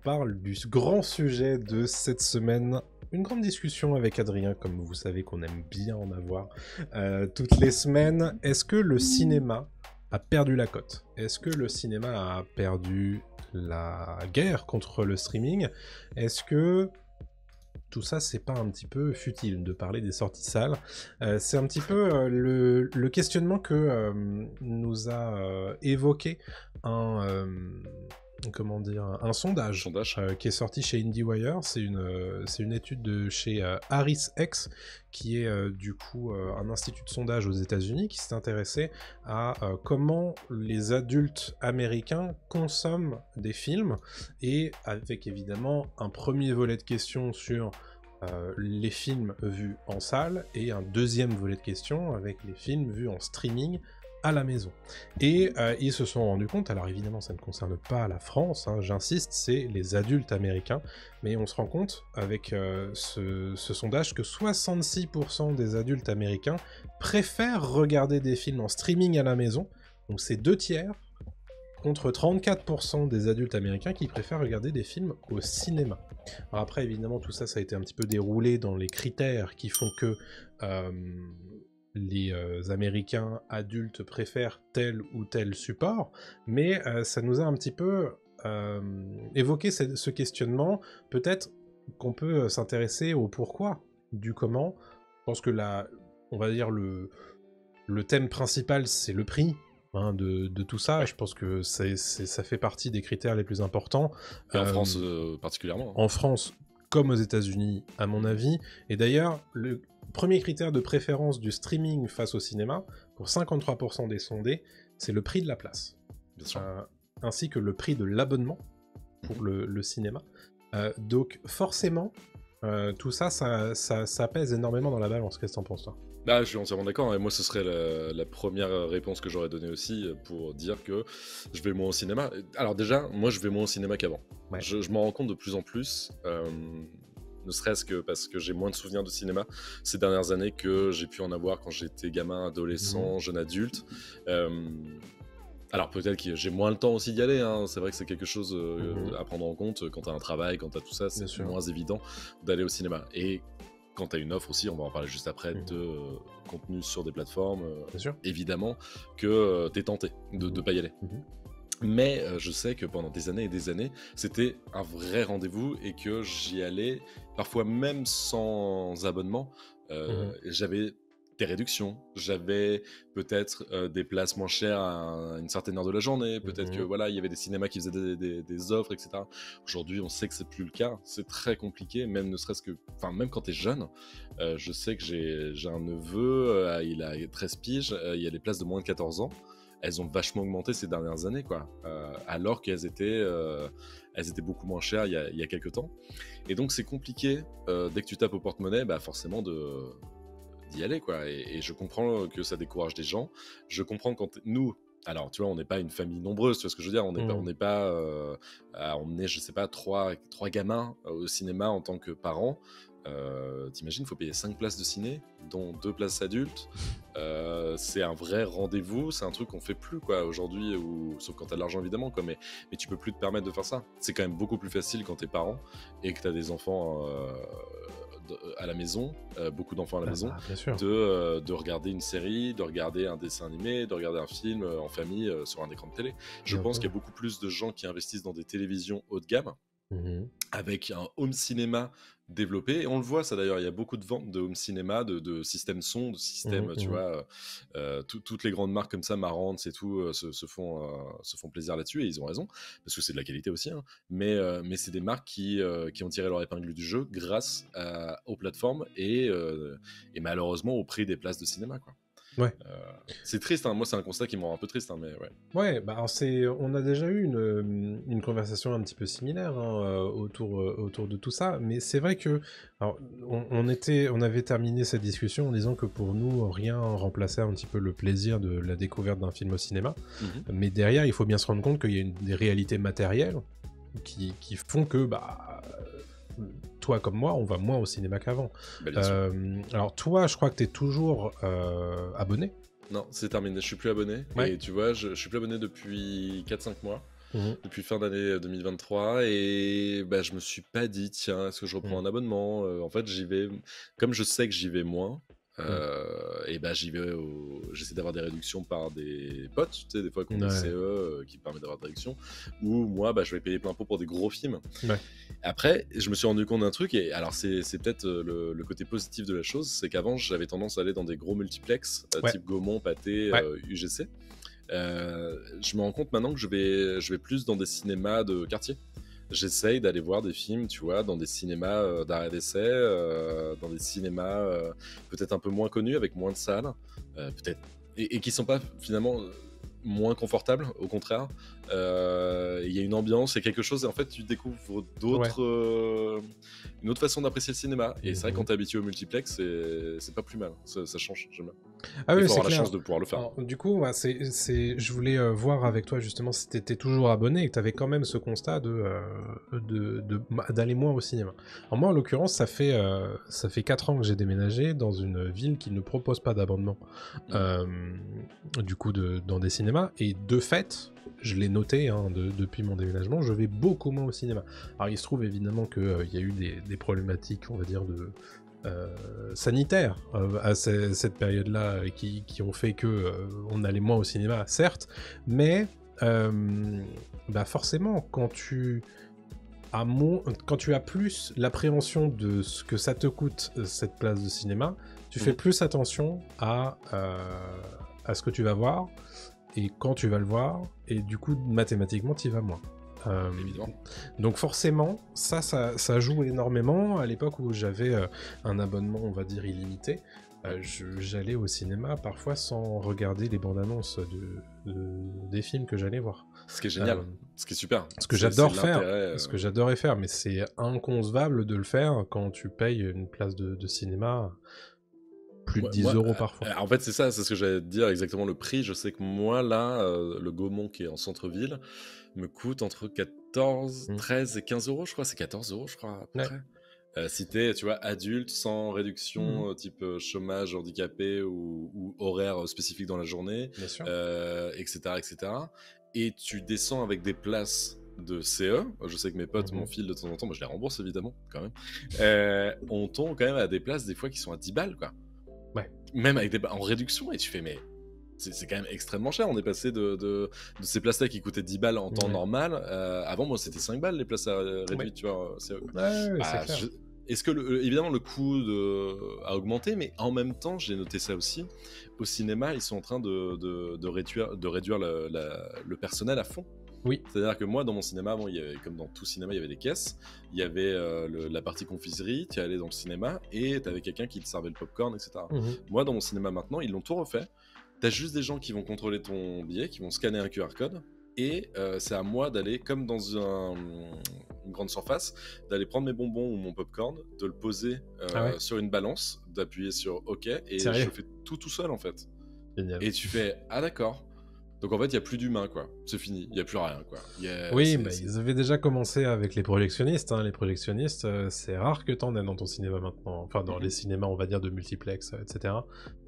parle du grand sujet de cette semaine. Une grande discussion avec Adrien, comme vous savez qu'on aime bien en avoir toutes les semaines. Est-ce que le cinéma a perdu la cote? Est-ce que le cinéma a perdu la guerre contre le streaming? Est-ce que tout ça, c'est pas un petit peu futile de parler des sorties salles? C'est un petit peu le questionnement que nous a évoqué un un sondage qui est sorti chez IndieWire. C'est une étude de chez HarrisX, qui est du coup un institut de sondage aux États-Unis qui s'est intéressé à comment les adultes américains consomment des films, et avec évidemment un premier volet de questions sur les films vus en salle et un deuxième volet de questions avec les films vus en streaming à la maison. Et ils se sont rendus compte, alors évidemment ça ne concerne pas la France, hein, j'insiste, c'est les adultes américains, mais on se rend compte avec ce sondage que 66% des adultes américains préfèrent regarder des films en streaming à la maison, donc c'est 2/3, contre 34% des adultes américains qui préfèrent regarder des films au cinéma. Alors après, évidemment, tout ça, ça a été un petit peu déroulé dans les critères qui font que les Américains adultes préfèrent tel ou tel support, mais ça nous a un petit peu évoqué ce questionnement. Peut-être qu'on peut s'intéresser au pourquoi, du comment. Je pense que on va dire le thème principal, c'est le prix. De tout ça, je pense que ça fait partie des critères les plus importants. Et en France particulièrement. En France, comme aux États-Unis, à mon avis. Et d'ailleurs, le premier critère de préférence du streaming face au cinéma, pour 53% des sondés, c'est le prix de la place. Bien sûr. Ainsi que le prix de l'abonnement pour le cinéma. Donc forcément, tout ça pèse énormément dans la balance. Qu'est-ce que t'en penses, toi ? Bah, je suis entièrement d'accord, et moi ce serait la première réponse que j'aurais donnée aussi pour dire que je vais moins au cinéma. Alors déjà, moi je vais moins au cinéma qu'avant. Ouais. Je m'en rends compte de plus en plus, ne serait-ce que parce que j'ai moins de souvenirs de cinéma ces dernières années que j'ai pu en avoir quand j'étais gamin, adolescent, jeune adulte. Alors peut-être que j'ai moins le temps aussi d'y aller, hein. C'est vrai que c'est quelque chose à prendre en compte quand t'as un travail, quand t'as tout ça, c'est moins évident d'aller au cinéma. Et quand tu as une offre aussi, on va en parler juste après, de contenu sur des plateformes, évidemment que tu es tenté de ne pas y aller. Mais je sais que pendant des années et des années, c'était un vrai rendez-vous et que j'y allais, parfois même sans abonnement. J'avais des réductions, j'avais peut-être des places moins chères à une certaine heure de la journée, peut-être que voilà, il y avait des cinémas qui faisaient des offres, etc. Aujourd'hui, on sait que c'est plus le cas, c'est très compliqué, même ne serait-ce que, enfin même quand t'es jeune, je sais que j'ai un neveu, il a 13 piges, il y a des places de moins de 14 ans, elles ont vachement augmenté ces dernières années, quoi, alors qu'elles étaient beaucoup moins chères il y a quelques temps. Et donc c'est compliqué, dès que tu tapes au porte-monnaie, bah forcément d'y aller, quoi. Et je comprends que ça décourage des gens. Je comprends quand nous, alors tu vois, on n'est pas une famille nombreuse, tu vois ce que je veux dire, on n'est pas à emmener, je sais pas, trois gamins au cinéma en tant que parents. T'imagines, il faut payer 5 places de ciné, dont 2 places adultes. C'est un vrai rendez-vous, c'est un truc qu'on fait plus, quoi, aujourd'hui, sauf quand t'as de l'argent évidemment, quoi, mais tu peux plus te permettre de faire ça. C'est quand même beaucoup plus facile quand t'es parent et que t'as des enfants à la maison, beaucoup d'enfants à la maison, de regarder une série, de regarder un dessin animé, de regarder un film en famille sur un écran de télé. Je pense qu'il y a beaucoup plus de gens qui investissent dans des télévisions haut de gamme, avec un home cinéma développé, et on le voit ça d'ailleurs, il y a beaucoup de ventes de home cinéma, de systèmes son, de systèmes, tu vois, toutes les grandes marques comme ça, marrantes et tout, se font plaisir là-dessus, et ils ont raison, parce que c'est de la qualité aussi, hein. Mais c'est des marques qui ont tiré leur épingle du jeu grâce aux plateformes et malheureusement au prix des places de cinéma, quoi. Ouais. C'est triste, hein. Moi c'est un constat qui me rend un peu triste, hein, mais ouais. Ouais, bah alors on a déjà eu une conversation un petit peu similaire, hein, autour de tout ça, mais c'est vrai que alors, on avait terminé cette discussion en disant que pour nous rien remplaçait un petit peu le plaisir de la découverte d'un film au cinéma, mais derrière il faut bien se rendre compte qu'il y a des réalités matérielles qui font que toi comme moi, on va moins au cinéma qu'avant. Alors toi, je crois que t'es toujours abonné. Non, c'est terminé, je suis plus abonné. Ouais. Et tu vois, je suis plus abonné depuis 4-5 mois. depuis fin d'année 2023 et bah, je me suis pas dit tiens est-ce que je reprends un abonnement en fait j'y vais comme je sais que j'y vais moins et bah j'y vais j'essaie d'avoir des réductions par des potes tu sais des fois qu'on des CE qui permet d'avoir des réductions ou moi bah je vais payer plein pot pour des gros films. Après je me suis rendu compte d'un truc et alors c'est peut-être le côté positif de la chose, c'est qu'avant j'avais tendance à aller dans des gros multiplex type Gaumont, Pathé, UGC. Je me rends compte maintenant que je vais plus dans des cinémas de quartier. J'essaye d'aller voir des films, tu vois, dans des cinémas d'arrêt d'essai, dans des cinémas peut-être un peu moins connus, avec moins de salles, peut-être, et qui sont pas finalement moins confortables, au contraire. Il y a une ambiance, il y a quelque chose, et en fait, tu découvres une autre façon d'apprécier le cinéma. Et c'est vrai, quand t'es habitué au multiplex, c'est pas plus mal, ça change, j'aime bien. Ah oui, il faut c'est avoir clair. la chance de pouvoir le faire. Alors, du coup, je voulais voir avec toi justement si tu étais toujours abonné et que tu avais quand même ce constat d'aller moins au cinéma. Alors moi, en l'occurrence, ça fait 4 ans que j'ai déménagé dans une ville qui ne propose pas d'abonnement du coup dans des cinémas. Et de fait, je l'ai noté depuis mon déménagement, je vais beaucoup moins au cinéma. Alors il se trouve évidemment qu'il y a eu des problématiques, on va dire, sanitaires à cette période-là qui ont fait que on allait moins au cinéma, certes, mais forcément quand tu as plus l'appréhension de ce que ça te coûte cette place de cinéma, tu fais plus attention à ce que tu vas voir et quand tu vas le voir, et du coup mathématiquement tu y vas moins. Donc forcément, ça joue énormément. À l'époque où j'avais un abonnement, on va dire illimité, j'allais au cinéma parfois sans regarder les bandes annonces des films que j'allais voir. Ce qui est génial, ce qui est super. Ce que j'adore faire, ce que j'adorais faire, mais c'est inconcevable de le faire quand tu payes une place de cinéma plus de 10 euros parfois. En fait, c'est ce que j'allais te dire, exactement le prix. Je sais que moi, là, le Gaumont qui est en centre-ville me coûte entre 14, 13 et 15 euros, je crois. C'est 14 euros, je crois, à peu près. Si t'es, tu vois, adulte, sans réduction, type chômage, handicapé ou horaire spécifique dans la journée, etc., etc. Et tu descends avec des places de CE, je sais que mes potes m'en filent de temps en temps, moi je les rembourse évidemment, quand même. On tombe quand même à des places, des fois, qui sont à 10 balles, quoi. Même avec en réduction, et tu fais, mais c'est quand même extrêmement cher. On est passé de ces places-là qui coûtaient 10 balles en temps normal. Avant, moi, c'était 5 balles les places réduites, tu vois. C'est clair. Est-ce que, évidemment, le coût a augmenté, mais en même temps, j'ai noté ça aussi. Au cinéma, ils sont en train de réduire le personnel à fond. Oui. C'est-à-dire que moi, dans mon cinéma, avant, il y avait, comme dans tout cinéma, il y avait des caisses. Il y avait la partie confiserie, tu allais dans le cinéma et tu avais quelqu'un qui te servait le popcorn, etc. Moi, dans mon cinéma maintenant, ils l'ont tout refait. Tu as juste des gens qui vont contrôler ton billet, qui vont scanner un QR code. Et c'est à moi d'aller, comme dans une grande surface, d'aller prendre mes bonbons ou mon popcorn, de le poser sur une balance, d'appuyer sur OK, et je fais tout seul en fait. Génial. Et tu fais ah d'accord. Donc en fait, il n'y a plus d'humains, quoi. C'est fini, il n'y a plus rien, quoi. Oui, mais ils avaient déjà commencé avec les projectionnistes. Les projectionnistes, c'est rare que t'en aies dans ton cinéma maintenant. Enfin, dans les cinémas, on va dire, de multiplex, etc.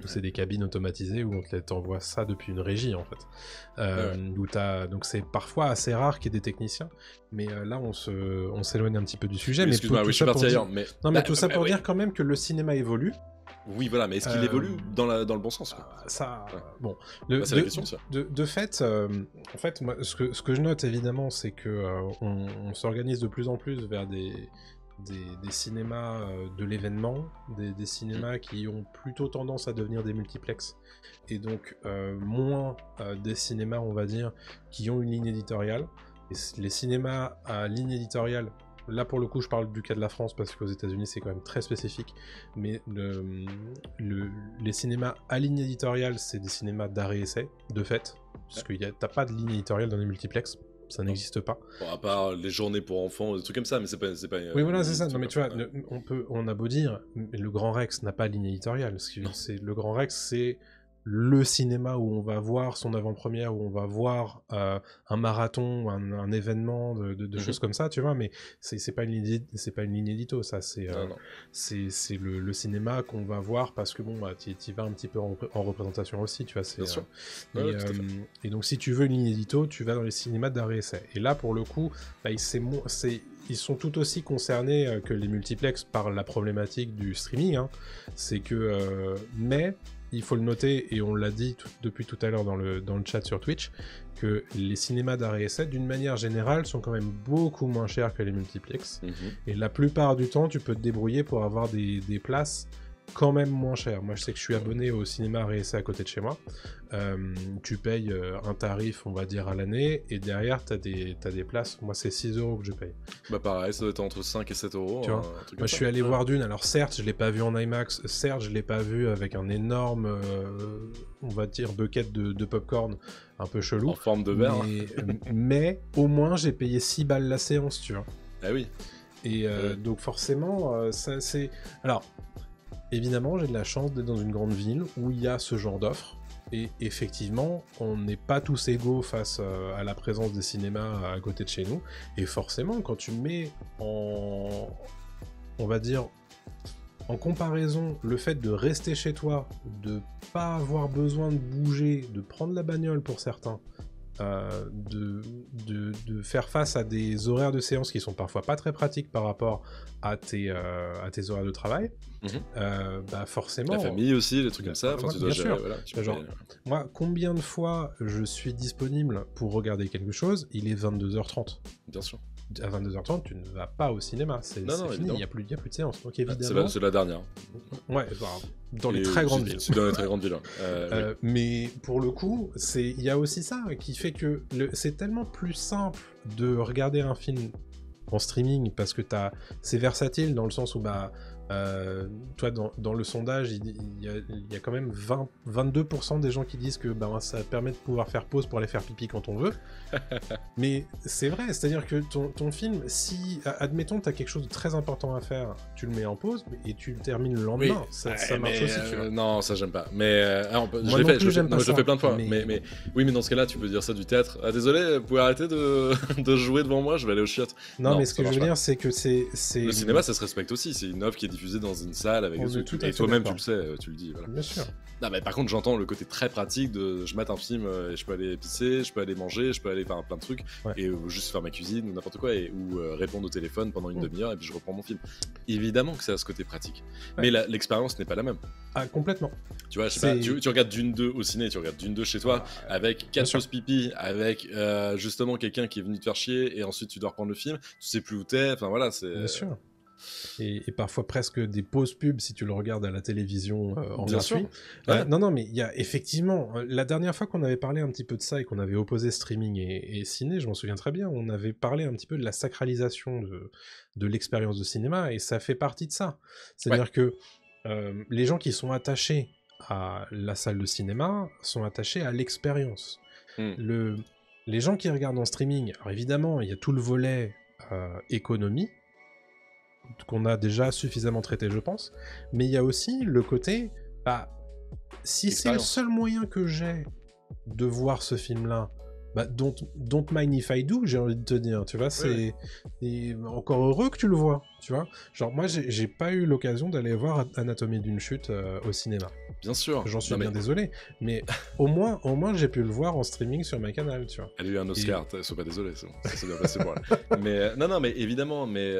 Où c'est des cabines automatisées où on t'envoie ça depuis une régie, en fait. Donc c'est parfois assez rare qu'il y ait des techniciens. Mais là, on s'éloigne un petit peu du sujet. Excuse-moi, je suis parti ailleurs. Non, mais tout ça pour dire quand même que le cinéma évolue. Oui, voilà, mais est-ce qu'il évolue dans le bon sens, quoi? Bon, c'est la question, ça. De fait, en fait, moi, ce que je note évidemment, c'est que on s'organise de plus en plus vers des cinémas de l'événement, des cinémas qui ont plutôt tendance à devenir des multiplex, et donc moins des cinémas, on va dire, qui ont une ligne éditoriale. Et les cinémas à ligne éditoriale, là pour le coup je parle du cas de la France parce qu'aux États-Unis c'est quand même très spécifique, mais les cinémas à ligne éditoriale, c'est des cinémas d'arrêt-essai, de fait, parce que t'as pas de ligne éditoriale dans les multiplex, ça n'existe pas. Bon, à part les journées pour enfants, des trucs comme ça, mais c'est pas oui, voilà, c'est ça. Non, mais tu vois, on a beau dire, mais le Grand Rex n'a pas de ligne éditoriale. Le Grand Rex, c'est le cinéma où on va voir son avant-première, où on va voir un marathon, un événement, de choses comme ça, tu vois, mais c'est pas une ligne édito, ça, c'est le cinéma qu'on va voir parce que bon, bah, t'y vas un petit peu en représentation aussi, tu vois, Bien sûr. Et donc si tu veux une ligne édito, tu vas dans les cinémas d'arrêt essai. Et là, pour le coup, bah, ils sont tout aussi concernés que les multiplex par la problématique du streaming, hein. C'est que mais il faut le noter, et on l'a dit depuis tout à l'heure dans le chat sur Twitch, que les cinémas d'arrêt essai, d'une manière générale, sont quand même beaucoup moins chers que les multiplex. Et la plupart du temps, tu peux te débrouiller pour avoir des places quand même moins chères. Moi, je sais que je suis abonné au cinéma arrêt essai à côté de chez moi. Tu payes un tarif, on va dire, à l'année, et derrière, t'as des places. Moi, c'est 6 € que je paye. Bah pareil, ça doit être entre 5 et 7 €. Tu vois, moi, je suis allé voir Dune. Alors certes, je l'ai pas vu en IMAX. Certes, je l'ai pas vu avec un énorme, on va dire, bucket de popcorn un peu chelou. En forme de verre. Mais au moins, j'ai payé 6 balles la séance, tu vois. Ah oui. Et donc forcément, ça c'est... Alors, évidemment, j'ai de la chance d'être dans une grande ville où il y a ce genre d'offres. Et effectivement, on n'est pas tous égaux face à la présence des cinémas à côté de chez nous. Et forcément, quand tu mets on va dire, en comparaison, le fait de rester chez toi, de pas avoir besoin de bouger, de prendre la bagnole pour certains, de faire face à des horaires de séance qui sont parfois pas très pratiques par rapport à tes horaires de travail, bah forcément... La famille aussi, les trucs comme ça, tu dois gérer, voilà, moi, combien de fois je suis disponible pour regarder quelque chose, il est 22h30. Bien sûr. À 22h30, tu ne vas pas au cinéma, c'est fini, il n'y a plus de séance. Donc évidemment... C'est la dernière. Ouais, dans les très grandes villes. C'est dans les très grandes villes. Oui. Mais pour le coup, il y a aussi ça qui fait que c'est tellement plus simple de regarder un film en streaming parce que c'est versatile dans le sens où toi dans le sondage il y a quand même 22% des gens qui disent que ça permet de pouvoir faire pause pour aller faire pipi quand on veut. Mais c'est vrai, c'est à dire que ton film, si admettons t'as quelque chose de très important à faire, tu le mets en pause et tu le termines le lendemain. Oui, ça marche aussi, tu vois. Non, ça j'aime pas, mais je l'ai fait, je le fais plein de fois, mais oui, mais dans ce cas là tu peux dire ça du théâtre. Ah désolé, vous pouvez arrêter de jouer devant moi, je vais aller au chiottes. Non, mais ce que je veux dire, c'est que c'est... Le cinéma, ça se respecte aussi, c'est une œuvre qui est diffusée dans une salle avec des trucs, et toi-même tu le sais, tu le dis. Voilà. Bien sûr. Non, mais par contre, j'entends le côté très pratique de je mate un film et je peux aller pisser, je peux aller manger, je peux aller faire plein de trucs, et juste faire ma cuisine ou n'importe quoi, ou répondre au téléphone pendant une demi-heure et puis je reprends mon film. Évidemment que ça a ce côté pratique, mais l'expérience n'est pas la même. Ah, complètement. Tu vois, je sais pas, tu regardes Dune 2 au ciné, tu regardes Dune 2 chez toi, avec 4 pauses pipi, avec justement quelqu'un qui est venu te faire chier, et ensuite tu dois reprendre le film, tu sais plus où t'es, enfin voilà, c'est... Bien sûr. Et parfois presque des pauses pubs si tu le regardes à la télévision en gratuit. Non, mais il y a effectivement... La dernière fois qu'on avait parlé un petit peu de ça et qu'on avait opposé streaming et ciné, je m'en souviens très bien, on avait parlé un petit peu de la sacralisation de l'expérience de cinéma, et ça fait partie de ça. C'est-à-dire que les gens qui sont attachés à la salle de cinéma sont attachés à l'expérience. Les gens qui regardent en streaming, alors évidemment, il y a tout le volet économie, qu'on a déjà suffisamment traité, je pense, mais il y a aussi le côté, si c'est le seul moyen que j'ai de voir ce film-là, don't mind if I do, j'ai envie de te dire, tu vois, c'est encore heureux que tu le vois, tu vois. Genre, moi, j'ai pas eu l'occasion d'aller voir Anatomie d'une chute au cinéma. Bien sûr. J'en suis bien désolé, mais au moins, j'ai pu le voir en streaming sur ma canal, tu vois. Elle a eu un Oscar, sois pas désolé, ça s'est bien passé pour elle. Mais, non, mais évidemment, mais...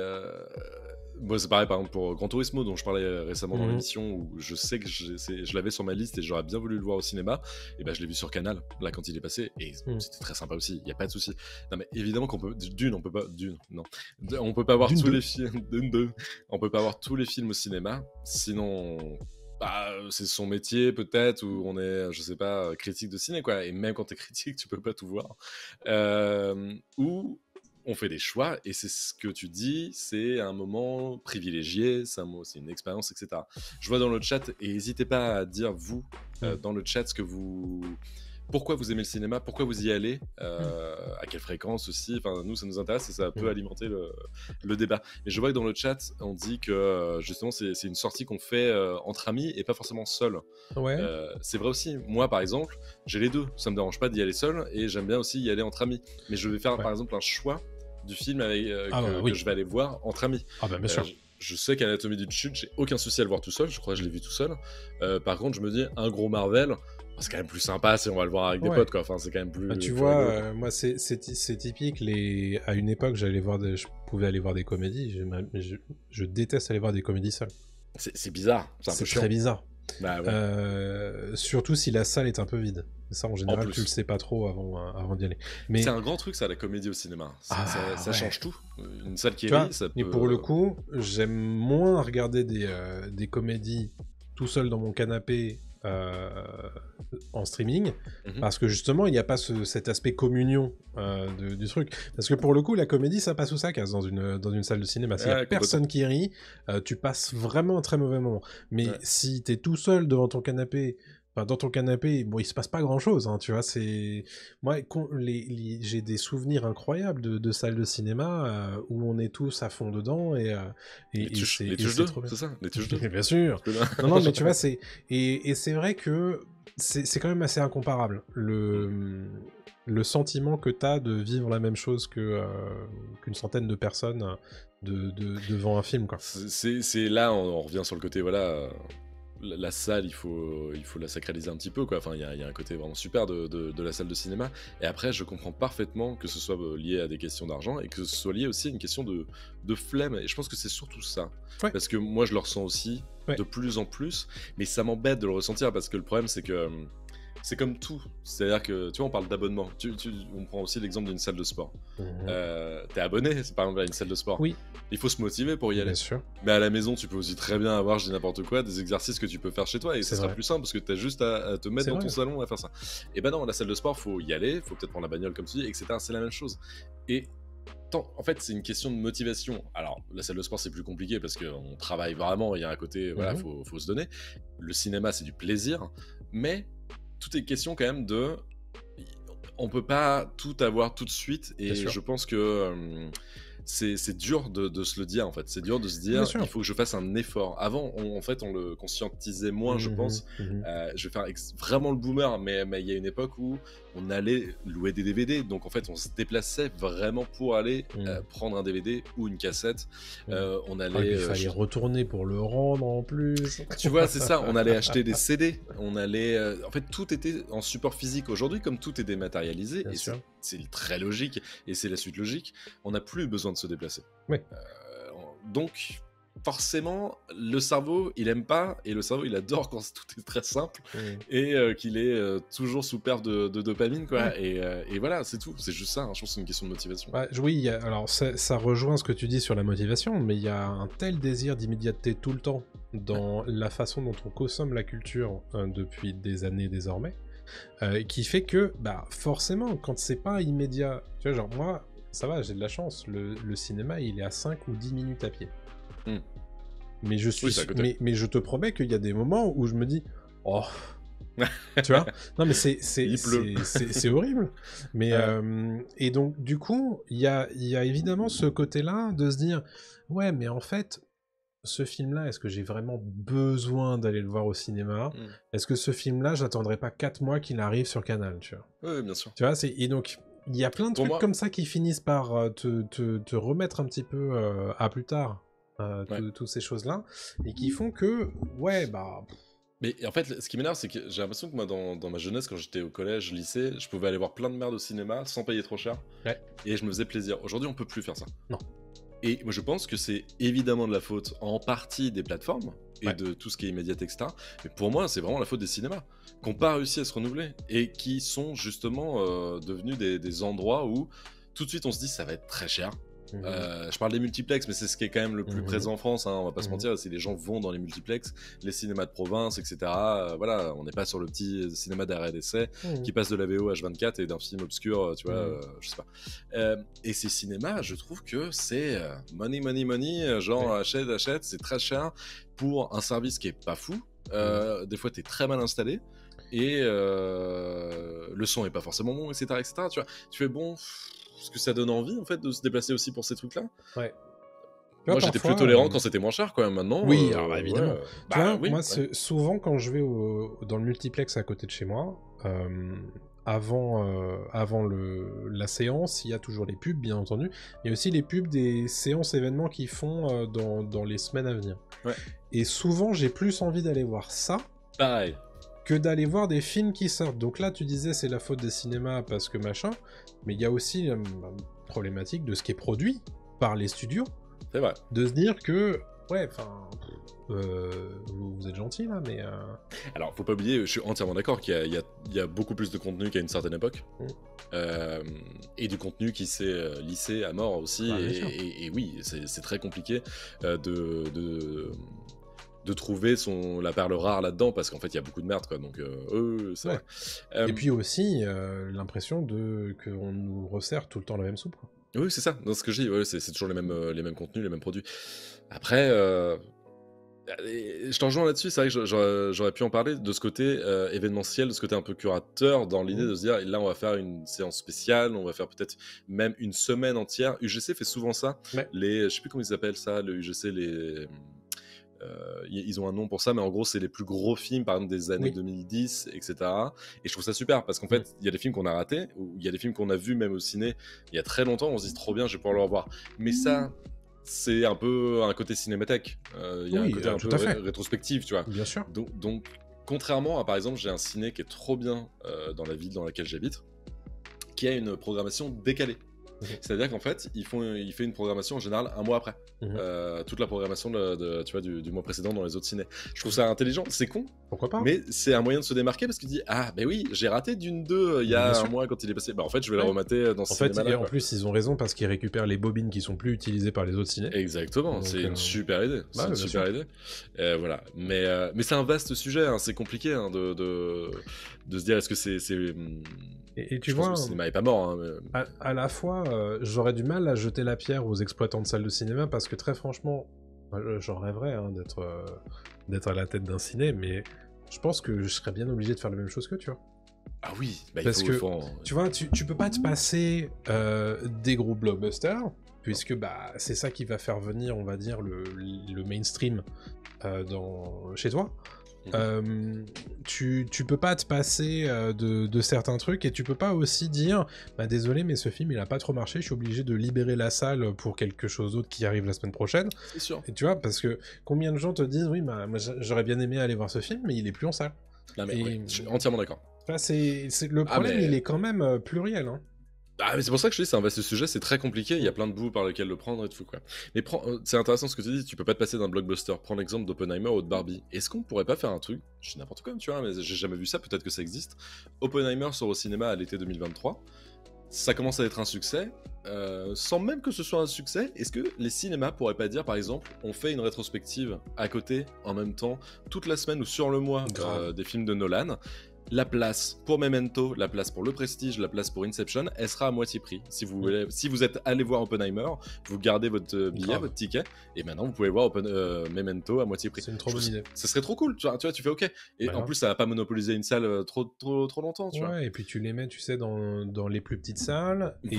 Moi, c'est pareil, par exemple, pour Gran Turismo, dont je parlais récemment dans l'émission, où je sais que je l'avais sur ma liste et j'aurais bien voulu le voir au cinéma, et je l'ai vu sur Canal, là, quand il est passé, et c'était très sympa aussi, il n'y a pas de souci. Non, mais évidemment qu'on peut... Dune, on peut pas... Dune, non. On peut pas voir tous les films... Dune, on peut pas voir tous les films au cinéma, sinon... c'est son métier, peut-être, où on est, je sais pas, critique de ciné, quoi, et même quand t'es critique, tu peux pas tout voir. Ou... on fait des choix, et c'est ce que tu dis, c'est un moment privilégié, c'est une expérience, etc. Je vois dans le chat, et n'hésitez pas à dire, vous, dans le chat, ce que vous pourquoi vous aimez le cinéma, pourquoi vous y allez, à quelle fréquence aussi. Enfin, nous, ça nous intéresse et ça peut alimenter le débat. Et je vois que dans le chat, on dit que justement, c'est une sortie qu'on fait entre amis et pas forcément seul. Ouais. C'est vrai aussi. Moi, par exemple, j'ai les deux. Ça me dérange pas d'y aller seul et j'aime bien aussi y aller entre amis. Mais je vais faire, par exemple, un choix du film avec, que je vais aller voir entre amis. Ah bah bien sûr. Je sais qu'Anatomie d'une chute, j'ai aucun souci à le voir tout seul. Je crois que je l'ai vu tout seul. Par contre, je me dis, un gros Marvel, c'est quand même plus sympa si on va le voir avec des potes, quoi. Enfin, c'est quand même plus. Tu plus vois, rigolo, moi, c'est typique. À une époque, je pouvais aller voir des comédies. Je déteste aller voir des comédies seules. C'est bizarre. C'est très bizarre. Bah, ouais. Surtout si la salle est un peu vide. Ça, en général, tu le sais pas trop avant d'y aller. Mais c'est un grand truc, ça, la comédie au cinéma. Ça change tout. Une salle qui est vide, ça peut... Et pour le coup, j'aime moins regarder des comédies tout seul dans mon canapé en streaming, parce que justement, il n'y a pas cet aspect communion du truc. Parce que pour le coup, la comédie, ça passe ou ça casse dans une salle de cinéma. S'il n'y a personne qui rit, tu passes vraiment un très mauvais moment. Mais si t'es tout seul devant ton canapé, dans ton canapé, bon, il se passe pas grand-chose, hein, tu vois, moi, j'ai des souvenirs incroyables de salles de cinéma où on est tous à fond dedans et les touches 2, c'est ça, les touches 2. Bien sûr. Non, mais tu vois, et c'est vrai que c'est quand même assez incomparable, le sentiment que t'as de vivre la même chose qu'une centaine de personnes devant un film, quoi. C'est là, on revient sur le côté, voilà... La salle, il faut la sacraliser un petit peu, quoi. Enfin, il y a un côté vraiment super de la salle de cinéma. Et après, je comprends parfaitement que ce soit lié à des questions d'argent et que ce soit lié aussi à une question de flemme. Et je pense que c'est surtout ça. Ouais. Parce que moi, je le ressens aussi de plus en plus. Mais ça m'embête de le ressentir parce que le problème, c'est que c'est comme tout. C'est-à-dire que, tu vois, on parle d'abonnement. On prend aussi l'exemple d'une salle de sport. T'es abonné, par exemple, à une salle de sport. Oui. Il faut se motiver pour y aller. Bien sûr. Mais à la maison, tu peux aussi très bien avoir, je dis n'importe quoi, des exercices que tu peux faire chez toi et ça sera plus simple parce que t'as juste à te mettre dans ton salon à faire ça. Et ben non, la salle de sport, faut y aller, faut peut-être prendre la bagnole comme tu dis, etc. C'est la même chose. Et en fait, c'est une question de motivation. Alors, la salle de sport, c'est plus compliqué parce qu'on travaille vraiment, il y a un côté, voilà, faut se donner. Le cinéma, c'est du plaisir, mais tout est question quand même de... On peut pas tout avoir tout de suite et je pense que... c'est dur de se le dire, en fait. C'est dur de se dire, il faut que je fasse un effort. Avant, on le conscientisait moins, je pense. Je vais faire vraiment le boomer, mais il y a une époque où on allait louer des DVD. Donc, en fait, on se déplaçait vraiment pour aller prendre un DVD ou une cassette. On allait... il fallait retourner pour le rendre, en plus. Tu vois, c'est ça. On allait acheter des CD. On allait... en fait, tout était en support physique. Aujourd'hui, comme tout est dématérialisé, et c'est très logique, et c'est la suite logique, on n'a plus besoin de se déplacer. Donc, forcément, le cerveau, il aime pas, et le cerveau, il adore quand tout est très simple, et qu'il est toujours sous perte de dopamine, quoi. Et voilà, c'est tout. C'est juste ça, hein. Je pense que c'est une question de motivation. Oui, alors ça rejoint ce que tu dis sur la motivation, mais il y a un tel désir d'immédiateté tout le temps dans la façon dont on consomme la culture depuis des années désormais, qui fait que, forcément, quand c'est pas immédiat, tu vois, genre moi, ça va, j'ai de la chance, le cinéma, il est à 5 ou 10 minutes à pied. Mais mais je te promets qu'il y a des moments où je me dis, oh, tu vois, non mais c'est horrible. Mais et donc du coup, il y a évidemment ce côté-là de se dire, ouais, mais en fait, ce film-là, est-ce que j'ai vraiment besoin d'aller le voir au cinéma? Est-ce que ce film-là, j'attendrai pas 4 mois qu'il arrive sur Canal, tu vois? Oui, bien sûr. Tu vois, et donc, il y a plein de trucs comme ça qui finissent par te remettre un petit peu à plus tard, toutes ces choses-là, et qui font que, Mais en fait, ce qui m'énerve, c'est que j'ai l'impression que moi, dans ma jeunesse, quand j'étais au collège, lycée, je pouvais aller voir plein de merde au cinéma sans payer trop cher, et je me faisais plaisir. Aujourd'hui, on peut plus faire ça. Non. Et moi, je pense que c'est évidemment de la faute en partie des plateformes et de tout ce qui est immédiat, etc. Mais pour moi, c'est vraiment la faute des cinémas qui n'ont pas réussi à se renouveler et qui sont justement devenus des endroits où tout de suite on se dit ça va être très cher. Je parle des multiplex, mais c'est ce qui est quand même le plus présent en France, hein, on va pas se mentir, si les gens vont dans les multiplex, les cinémas de province, etc. Voilà, on n'est pas sur le petit cinéma d'arrêt d'essai qui passe de la VO H24 et d'un film obscur, tu vois, je sais pas. Et ces cinémas, je trouve que c'est money, money, money, genre achète, c'est très cher pour un service qui est pas fou. Des fois, t'es très mal installé. et le son est pas forcément bon, etc., etc. Tu vois, tu fais bon, est-ce que ça donne envie en fait de se déplacer aussi pour ces trucs-là? Ouais. Moi, j'étais plus tolérant quand c'était moins cher, quoi. Maintenant, oui, alors, bah, évidemment. ouais, tu vois, oui, moi, ouais. souvent quand je vais dans le multiplex à côté de chez moi, avant la séance, il y a toujours les pubs, bien entendu. Il y a aussi les pubs des séances événements qu'ils font dans les semaines à venir. Ouais. Et souvent, j'ai plus envie d'aller voir ça Pareil. que d'aller voir des films qui sortent. Donc là, tu disais c'est la faute des cinémas parce que machin, mais il y a aussi la problématique de ce qui est produit par les studios. C'est vrai. De se dire que, ouais, enfin, vous êtes gentil là, mais... Alors, faut pas oublier, je suis entièrement d'accord qu'il y a beaucoup plus de contenu qu'à une certaine époque. Et du contenu qui s'est lissé à mort aussi. Bah, et oui, c'est très compliqué de trouver la perle rare là-dedans, parce qu'en fait, il y a beaucoup de merde, quoi. Donc, c'est ouais. vrai. Et puis aussi, l'impression qu'on nous resserre tout le temps la même soupe, quoi. Oui, c'est ça. Dans ce que je dis, ouais, c'est toujours les mêmes contenus, les mêmes produits. Après, je t'en rejoins là-dessus. C'est vrai que j'aurais pu en parler de ce côté événementiel, de ce côté un peu curateur, dans l'idée de se dire, là, on va faire une séance spéciale, on va faire peut-être même une semaine entière. UGC fait souvent ça. Ouais. Je sais plus comment ils appellent ça, le UGC, ils ont un nom pour ça, mais en gros, c'est les plus gros films, par exemple, des années 2010, etc. Et je trouve ça super, parce qu'en fait, il y a des films qu'on a ratés, ou il y a des films qu'on a vus même au ciné il y a très longtemps, on se dit trop bien, je vais pouvoir le revoir. Mais ça, c'est un peu un côté cinémathèque. Il y a un côté un peu rétrospectif, tu vois. Bien sûr. Donc, contrairement à, par exemple, j'ai un ciné qui est trop bien dans la ville dans laquelle j'habite, qui a une programmation décalée. C'est-à-dire qu'en fait, il fait une programmation en général un mois après. Toute la programmation tu vois, du mois précédent dans les autres ciné. Je trouve ça intelligent, c'est con. Pourquoi pas? Mais c'est un moyen de se démarquer, parce qu'il dit, ah ben oui, j'ai raté Dune 2 il y a un mois quand il est passé. Bah en fait, je vais la remater dans ce cinéma-là. En plus, ils ont raison parce qu'ils récupèrent les bobines qui sont plus utilisées par les autres ciné. Exactement, c'est une super idée. C'est une super idée. Voilà. Mais c'est un vaste sujet, hein. C'est compliqué hein, de se dire, est-ce que c'est... Et tu je vois, pense que le cinéma est pas mort. Hein, à la fois, j'aurais du mal à jeter la pierre aux exploitants de salles de cinéma parce que très franchement, j'en rêverais hein, d'être à la tête d'un ciné, mais je pense que je serais bien obligé de faire la même chose que tu vois. Ah oui, bah parce tu vois, tu peux pas te passer des gros blockbusters, puisque bah, c'est ça qui va faire venir, on va dire, le mainstream chez toi. Tu peux pas te passer de certains trucs, et tu peux pas aussi dire bah désolé mais ce film il a pas trop marché, je suis obligé de libérer la salle pour quelque chose d'autre qui arrive la semaine prochaine. C'est sûr. Et tu vois, parce que combien de gens te disent oui bah moi j'aurais bien aimé aller voir ce film mais il est plus en salle. Non mais oui, je suis entièrement d'accord. Le problème il est quand même pluriel hein. Ah, mais c'est pour ça que je dis, c'est un vaste sujet, c'est très compliqué, il y a plein de bouts par lesquels le prendre et tout, quoi. Mais c'est intéressant ce que tu dis, tu peux pas te passer d'un blockbuster. Prends l'exemple d'Oppenheimer ou de Barbie. Est-ce qu'on pourrait pas faire un truc, je dis n'importe quoi, tu vois, mais j'ai jamais vu ça, peut-être que ça existe. Oppenheimer sort au cinéma à l'été 2023, ça commence à être un succès, sans même que ce soit un succès, est-ce que les cinémas pourraient pas dire, par exemple, on fait une rétrospective à côté, en même temps, toute la semaine ou sur le mois des films de Nolan. La place pour Memento, la place pour Le Prestige, la place pour Inception, elle sera à moitié prix. Si vous êtes allé voir Oppenheimer, vous gardez votre billet, votre ticket, et maintenant vous pouvez voir Memento à moitié prix. C'est une trop bonne idée. Ça serait trop cool, tu vois, tu fais ok. Et en plus, ça va pas monopoliser une salle trop longtemps, tu vois. Et puis tu les mets, tu sais, dans les plus petites salles, et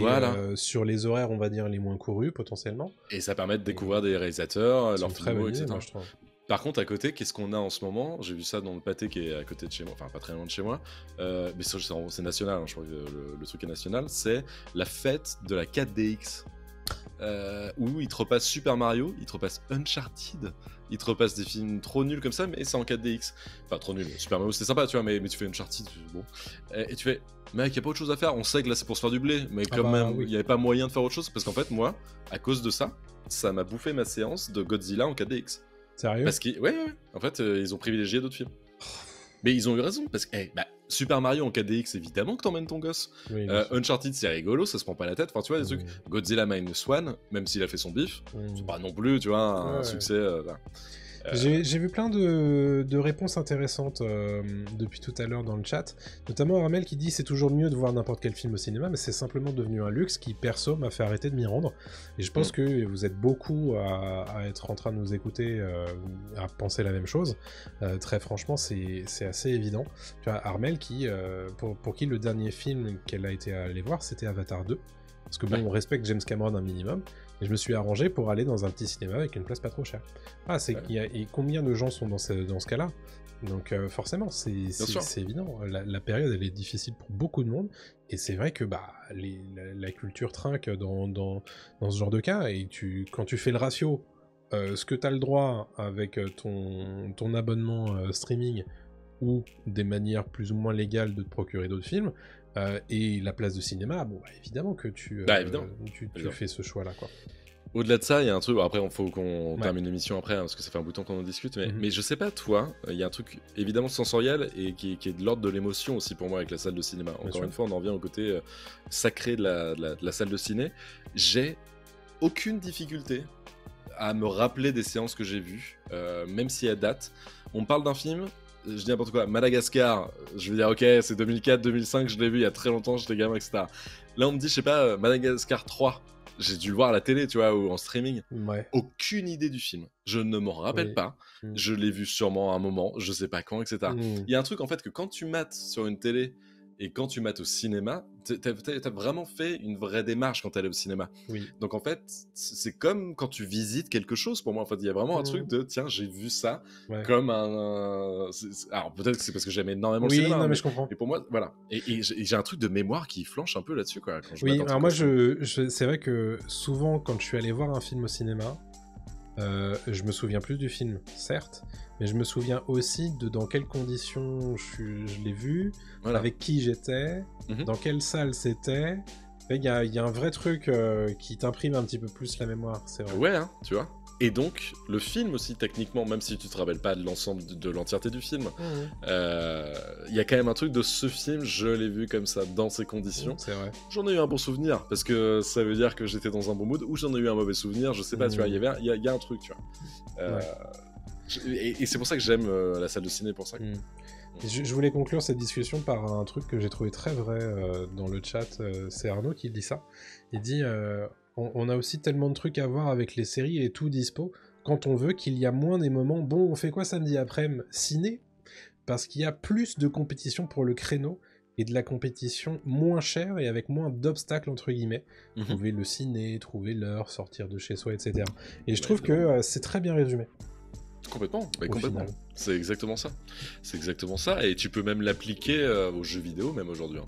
sur les horaires, on va dire, les moins courus, potentiellement. Et ça permet de découvrir des réalisateurs, leurs films, etc. Moi, je trouve. Par contre, à côté, qu'est-ce qu'on a en ce moment? J'ai vu ça dans le pâté qui est à côté de chez moi, enfin pas très loin de chez moi, mais c'est national, hein, je crois que le truc est national, c'est la fête de la 4DX. Où il te repasse Super Mario, il te repasse Uncharted, il te repasse des films trop nuls comme ça, mais c'est en 4DX. Enfin, trop nul. Super Mario, c'est sympa, tu vois, mais tu fais Uncharted, bon. Et tu fais, mec, y a pas autre chose à faire, on sait que là c'est pour se faire du blé, mais quand même, il y avait pas moyen de faire autre chose, parce qu'en fait, moi, à cause de ça m'a bouffé ma séance de Godzilla en 4DX. Sérieux? Parce que, ouais. En fait, ils ont privilégié d'autres films. Mais ils ont eu raison, parce que Super Mario en 4DX, évidemment que t'emmènes ton gosse. Oui, Uncharted, c'est rigolo, ça se prend pas la tête. Enfin, tu vois, des trucs. Godzilla Minus One, même s'il a fait son bif, c'est pas non plus, tu vois, un succès. J'ai vu plein de réponses intéressantes depuis tout à l'heure dans le chat, notamment Armel qui dit c'est toujours mieux de voir n'importe quel film au cinéma, mais c'est simplement devenu un luxe qui, perso, m'a fait arrêter de m'y rendre. Et je pense que vous êtes beaucoup à être en train de nous écouter, à penser la même chose. Très franchement, c'est assez évident. Tu vois, Armel qui, pour qui le dernier film qu'elle a été allée voir, c'était Avatar 2. Parce que bon, on respecte James Cameron un minimum. Et je me suis arrangé pour aller dans un petit cinéma avec une place pas trop chère. Ah, et combien de gens sont dans ce cas-là? Donc forcément, c'est évident. La période, elle est difficile pour beaucoup de monde. Et c'est vrai que la culture trinque dans ce genre de cas. Et quand tu fais le ratio, ce que tu as le droit avec ton abonnement streaming ou des manières plus ou moins légales de te procurer d'autres films, et la place de cinéma, bon, évidemment que tu fais ce choix-là, quoi. Au-delà de ça, il y a un truc, après il faut qu'on termine l'émission après, hein, parce que ça fait un bout de temps qu'on en discute, mais je sais pas toi, il y a un truc évidemment sensoriel et qui est de l'ordre de l'émotion aussi pour moi avec la salle de cinéma. Encore une fois, on en revient au côté sacré de la salle de ciné. J'ai aucune difficulté à me rappeler des séances que j'ai vues, même si elles datent. On me parle d'un film, je dis n'importe quoi, Madagascar, je vais dire ok, c'est 2004, 2005, je l'ai vu il y a très longtemps, j'étais gamin, etc. Là on me dit, je sais pas, Madagascar 3, j'ai dû le voir à la télé, tu vois, ou en streaming. Aucune idée du film, je ne m'en rappelle pas, je l'ai vu sûrement à un moment, je sais pas quand, etc. Il y a un truc en fait que quand tu mates sur une télé et quand tu mates au cinéma, t'as vraiment fait une vraie démarche quand t'allais au cinéma. Donc en fait, c'est comme quand tu visites quelque chose pour moi. En fait, il y a vraiment un truc de tiens, j'ai vu ça comme un. Alors peut-être que c'est parce que j'aime énormément le cinéma. Non, mais je comprends. Et pour moi, voilà. Et j'ai un truc de mémoire qui flanche un peu là-dessus, quoi. Quand je alors moi, c'est vrai que souvent, quand je suis allé voir un film au cinéma, je me souviens plus du film, certes, mais je me souviens aussi de dans quelles conditions je l'ai vu, avec qui j'étais, dans quelle salle c'était. Il y a un vrai truc qui t'imprime un petit peu plus la mémoire, c'est vrai. Ouais, hein, tu vois. Et donc, le film aussi, techniquement, même si tu te rappelles pas de l'ensemble de l'entièreté du film, y a quand même un truc de ce film, je l'ai vu comme ça, dans ces conditions. C'est vrai. J'en ai eu un bon souvenir, parce que ça veut dire que j'étais dans un bon mood, ou j'en ai eu un mauvais souvenir, je sais pas, tu vois, il y a un truc, tu vois. Et c'est pour ça que j'aime la salle de ciné, pour ça. Je voulais conclure cette discussion par un truc que j'ai trouvé très vrai dans le chat, c'est Arnaud qui dit ça. Il dit... on a aussi tellement de trucs à voir avec les séries et tout dispo, quand on veut qu'il y a moins des moments, bon, on fait quoi samedi après-midi? Ciné? Parce qu'il y a plus de compétition pour le créneau, et de la compétition moins chère et avec moins d'obstacles, entre guillemets. Trouver le ciné, trouver l'heure, sortir de chez soi, etc. Et je trouve que c'est très bien résumé. Complètement, complètement. C'est exactement ça. C'est exactement ça, et tu peux même l'appliquer aux jeux vidéo, même aujourd'hui.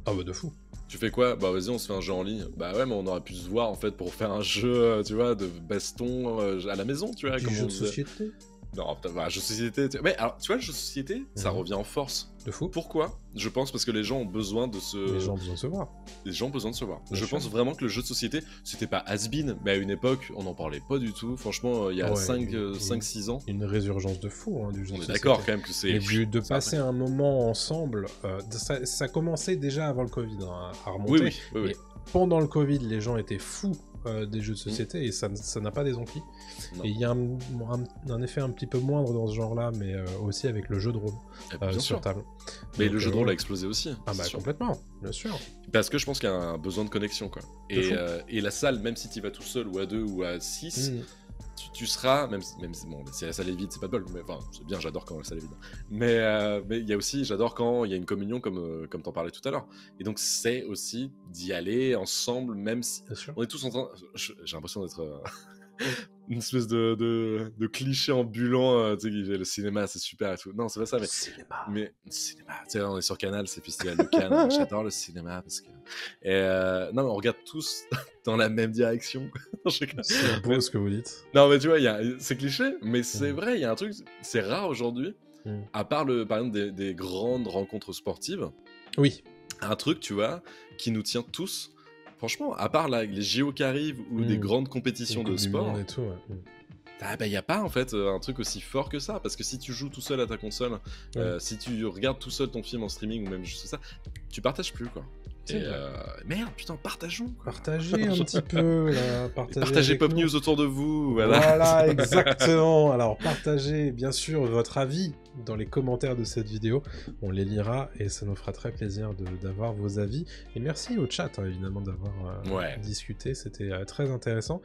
Ah bah de fou. Tu fais quoi? Bah vas-y, on se fait un jeu en ligne. Bah ouais, mais on aurait pu se voir en fait pour faire un jeu, tu vois, de baston à la maison, tu vois. Du jeu de société? Non, putain, jeu de société. Mais alors, tu vois, le jeu de société, ça revient en force. De fou. Pourquoi? Je pense parce que les gens ont besoin de se. Les gens ont besoin de se voir. Les gens ont besoin de se voir. Je pense vraiment que le jeu de société, c'était pas has-been, mais à une époque, on n'en parlait pas du tout. Franchement, il y a 5-6 ans. Une résurgence de fou du jeu de société. On est d'accord quand même que c'est. Et de passer un moment ensemble, ça commençait déjà avant le Covid à remonter. Oui. Pendant le Covid, les gens étaient fous des jeux de société et ça n'a pas désempli. Et il y a un effet un petit peu moindre dans ce genre-là, mais aussi avec le jeu de rôle sur table. Mais donc, le jeu de rôle a explosé aussi. Ah bah complètement, bien sûr. Parce que je pense qu'il y a un besoin de connexion, quoi. Et la salle, même si tu y vas tout seul ou à 2 ou à 6, tu seras, même si bon, si la salle est vide, c'est pas de bol, mais enfin, c'est bien, j'adore quand la salle est vide. Mais il y a aussi, j'adore quand il y a une communion comme t'en parlais tout à l'heure. Et donc, c'est aussi d'y aller ensemble, même si on est tous en train. J'ai l'impression d'être une espèce de cliché ambulant, tu sais, le cinéma, c'est super et tout. Non, c'est pas ça, mais. Cinéma. Mais cinéma, tu sais, on est sur Canal, c'est Festival de Cannes. J'adore le cinéma parce que. Non, mais on regarde tous dans la même direction. C'est beau ce que vous dites. Non, mais tu vois, c'est cliché, mais c'est vrai, il y a un truc, c'est rare aujourd'hui, à part par exemple des grandes rencontres sportives. Oui. Un truc, tu vois, qui nous tient tous. Franchement, à part là, les JO qui arrivent ou des grandes compétitions de sport, et tout, y a pas en fait un truc aussi fort que ça, parce que si tu joues tout seul à ta console, si tu regardes tout seul ton film en streaming ou même juste ça, tu partages plus, quoi. Et merde, putain, partageons. Partagez un petit peu, là. Partagez Pop News autour de vous. Voilà, exactement. Alors, partagez, bien sûr, votre avis dans les commentaires de cette vidéo. On les lira et ça nous fera très plaisir d'avoir vos avis. Et merci au chat, hein, évidemment, d'avoir discuté. C'était très intéressant.